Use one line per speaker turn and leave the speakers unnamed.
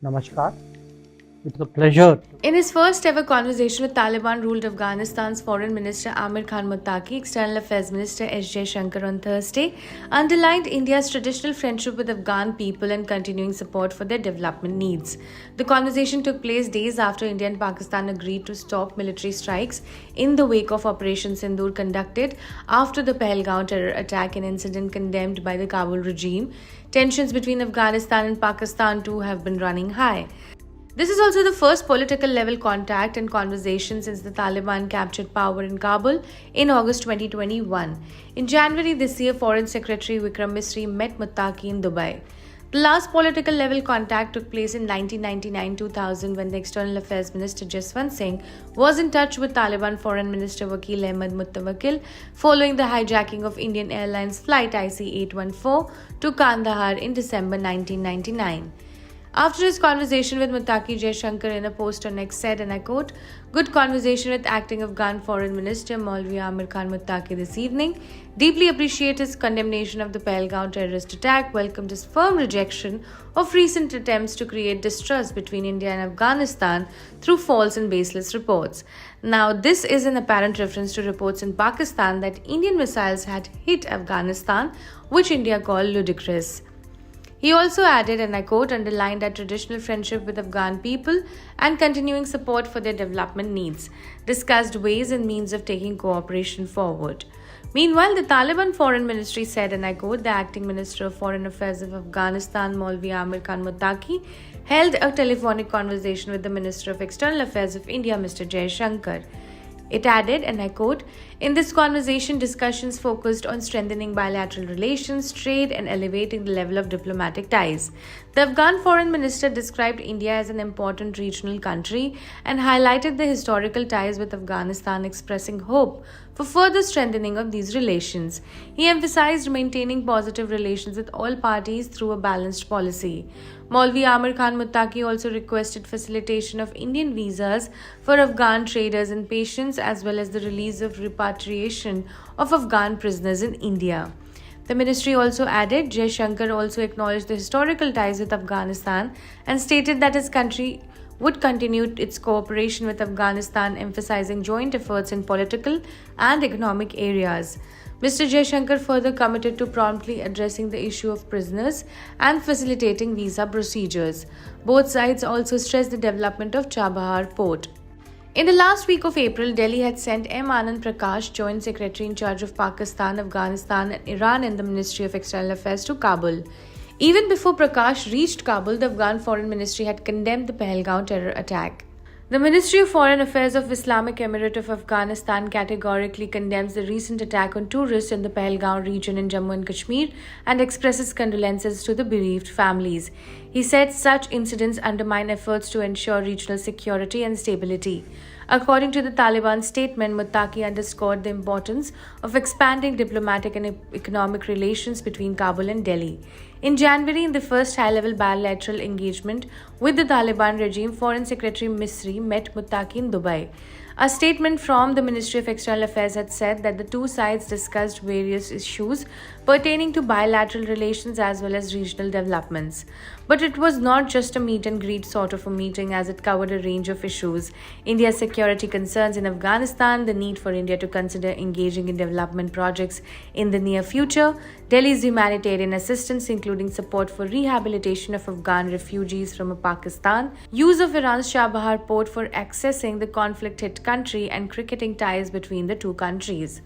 Namaskar. It's a pleasure.
In his first ever conversation with Taliban-ruled Afghanistan's Foreign Minister Amir Khan Muttaqi, External Affairs Minister S. Jaishankar on Thursday underlined India's traditional friendship with Afghan people and continuing support for their development needs. The conversation took place days after India and Pakistan agreed to stop military strikes in the wake of Operation Sindoor conducted after the Pahalgam terror attack, an incident condemned by the Kabul regime. Tensions between Afghanistan and Pakistan too have been running high. This is also the first political level contact and conversation since the Taliban captured power in Kabul in August 2021. In January this year, Foreign Secretary Vikram Misri met Muttaqi in Dubai. The last political level contact took place in 1999-2000 when the External Affairs Minister Jaswant Singh was in touch with Taliban Foreign Minister Wakil Ahmed Muttawakil following the hijacking of Indian Airlines flight IC-814 to Kandahar in December 1999. After his conversation with Muttaqi, Jaishankar in a post on X said, and I quote, "Good conversation with acting Afghan Foreign Minister Maulvi Amir Khan Muttaqi this evening. Deeply appreciate his condemnation of the Pahalgam terrorist attack, welcomed his firm rejection of recent attempts to create distrust between India and Afghanistan through false and baseless reports." Now, this is an apparent reference to reports in Pakistan that Indian missiles had hit Afghanistan, which India called ludicrous. He also added, and I quote, underlined our traditional friendship with Afghan people and continuing support for their development needs, discussed ways and means of taking cooperation forward. Meanwhile, the Taliban Foreign Ministry said, and I quote, the acting Minister of Foreign Affairs of Afghanistan, Maulvi Amir Khan Muttaqi, held a telephonic conversation with the Minister of External Affairs of India, Mr. Jaishankar. It added, and I quote, in this conversation, discussions focused on strengthening bilateral relations, trade, and elevating the level of diplomatic ties. The Afghan foreign minister described India as an important regional country and highlighted the historical ties with Afghanistan, expressing hope for further strengthening of these relations. He emphasized maintaining positive relations with all parties through a balanced policy. Maulvi Amir Khan Muttaqi also requested facilitation of Indian visas for Afghan traders and patients, as well as the release of repatriation of Afghan prisoners in India. The ministry also added, Jaishankar also acknowledged the historical ties with Afghanistan and stated that his country would continue its cooperation with Afghanistan, emphasizing joint efforts in political and economic areas. Mr. Jaishankar further committed to promptly addressing the issue of prisoners and facilitating visa procedures. Both sides also stressed the development of Chabahar port. In the last week of April, Delhi had sent M. Anand Prakash, Joint Secretary in charge of Pakistan, Afghanistan, and Iran in the Ministry of External Affairs to Kabul. Even before Prakash reached Kabul, the Afghan Foreign Ministry had condemned the Pahalgam terror attack. The Ministry of Foreign Affairs of Islamic Emirate of Afghanistan categorically condemns the recent attack on tourists in the Pahalgam region in Jammu and Kashmir and expresses condolences to the bereaved families. He said such incidents undermine efforts to ensure regional security and stability. According to the Taliban statement, Muttaqi underscored the importance of expanding diplomatic and economic relations between Kabul and Delhi. In January, in the first high-level bilateral engagement with the Taliban regime, Foreign Secretary Misri met Muttaqi in Dubai. A statement from the Ministry of External Affairs had said that the two sides discussed various issues pertaining to bilateral relations as well as regional developments. But it was not just a meet and greet sort of a meeting, as it covered a range of issues: India's security concerns in Afghanistan, the need for India to consider engaging in development projects in the near future, Delhi's humanitarian assistance including support for rehabilitation of Afghan refugees from Pakistan, use of Iran's Chabahar port for accessing the conflict-hit country, and cricketing ties between the two countries.